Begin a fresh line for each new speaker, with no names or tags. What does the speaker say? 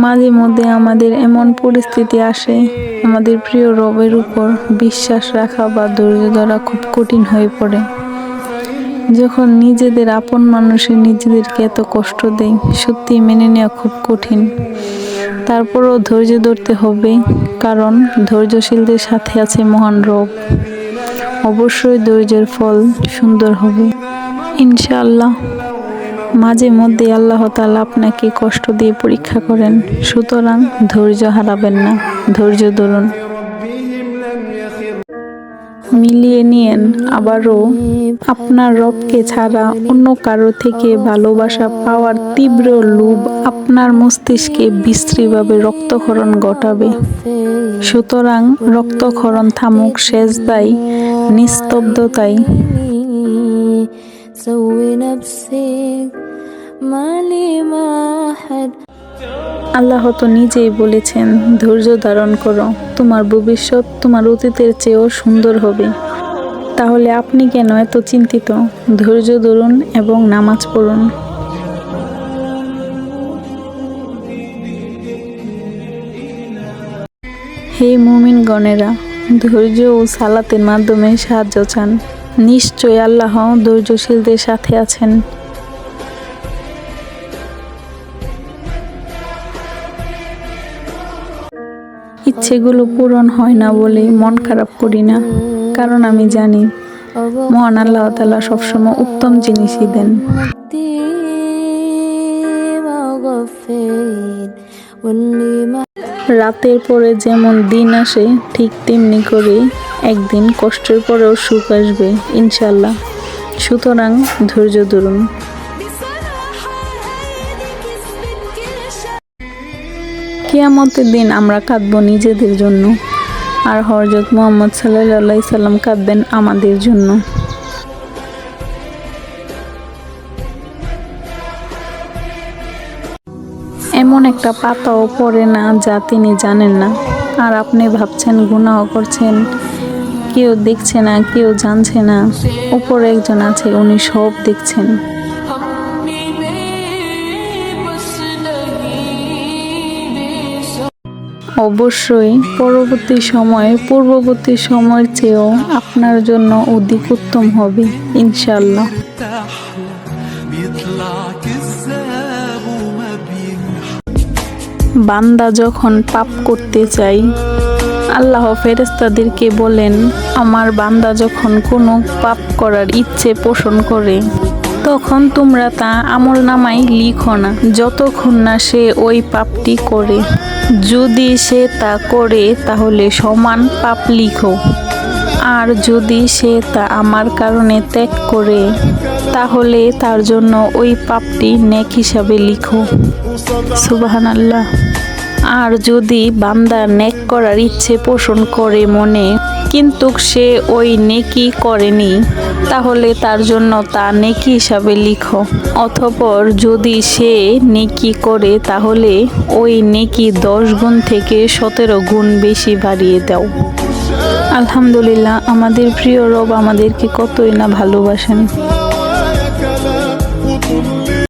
মাঝে মধ্যে আমাদের এমন পরিস্থিতি আসে, আমাদের প্রিয় রবের উপর বিশ্বাস রাখা বা ধৈর্য ধরা খুব কঠিন হয়ে পড়ে। যখন নিজেদের আপন মানুষই নিজেদেরকে এত কষ্ট দেয়, সত্যি মেনে নেওয়া খুব কঠিন। তারপরও ধৈর্য ধরতে হবে, কারণ ধৈর্যশীলদের সাথে আছে মহান রব। অবশ্যই ধৈর্যের ফল সুন্দর হবে, ইনশাআল্লাহ। মাঝে মধ্যে আল্লাহ তাআলা আপনাকে কষ্ট দিয়ে পরীক্ষা করেন, সুতরাং ধৈর্য হারাবেন না, ধৈর্য ধরুন। মিলিয়ে নিয়েন আবারও, আপনার রবকে ছাড়া অন্য কারো থেকে ভালোবাসা পাওয়ার তীব্র লোভ আপনার মস্তিষ্কে বিশ্রীভাবে রক্তক্ষরণ ঘটাবে। সুতরাং রক্তক্ষরণ থামুক সেজদায়, নিস্তব্ধতায়। আল্লাহ তো নিজেই বলেছেন, ধৈর্য ধারণ করো, তোমার ভবিষ্যৎ তোমার অতীতের চেয়েও সুন্দর হবে। তাহলে আপনি কেন এত চিন্তিত? ধৈর্য ধরুন এবং নামাজ পড়ুন। হে মুমিনগণেরা, ধৈর্য ও সালাতের মাধ্যমে সাহায্য চান। নিশ্চয় আল্লাহ ধৈর্যশীলদের সাথে আছেন। ইচ্ছেগুলো পূরণ হয় না বলে মন খারাপ করি না, কারণ আমি জানি মহান আল্লাহ তাআলা সবসময় উত্তম জিনিসই দেন। রাতের পরে যেমন দিন আসে, ঠিক তেমনি করে একদিন কষ্টের পরেও সুখ আসবে, ইনশাআল্লাহ। সুতরাং ধৈর্য ধরুন। কিয়ামতের দিন আমরা কাঁদব নিজেদের জন্য, আর হযরত মুহাম্মদ সাল্লাল্লাহু আলাইহি সাল্লাম কাঁদবেন আমাদের জন্য। এমন একটা পাতাও পড়ে না যা তিনি জানেন না। আর আপনি ভাবছেন গুনাহ করছেন, কেউ দেখছে না, কেউ জানছে না। উপরে একজন আছে, উনি সব দেখছেন। অবশ্যই পূর্ববর্তী সময়ের চেয়েও আপনার জন্য অধিক উত্তম হবে, ইনশাআল্লাহ। বান্দা যখন পাপ করতে চায়, আল্লাহ ফেরেশতাদেরকে বলেন, আমার বান্দা যখন কোনো পাপ করার ইচ্ছে পোষণ করে, তখন তোমরা তা আমলনামায় লিখো না, যতক্ষণ না সে ওই পাপটি করে। যদি সে তা করে তাহলে সমান পাপ লিখো, আর যদি সে তা আমার কারণে ত্যাগ করে, তাহলে তার জন্য ওই পাপটি নেক হিসাবে লিখো। সুবহানাল্লাহ। আর যদি বান্দা নেক করার ইচ্ছে পোষণ করে মনে, কিন্তু সে ওই নেকি করেনি, তাহলে তার জন্য তা নেকি হিসাবে লিখো। অতঃপর যদি সে নেকি করে, তাহলে ওই নেকি 10 গুণ থেকে 17 গুণ বেশি বাড়িয়ে দাও। আলহামদুলিল্লাহ, আমাদের প্রিয় রব আমাদেরকে কতই না ভালোবাসেন।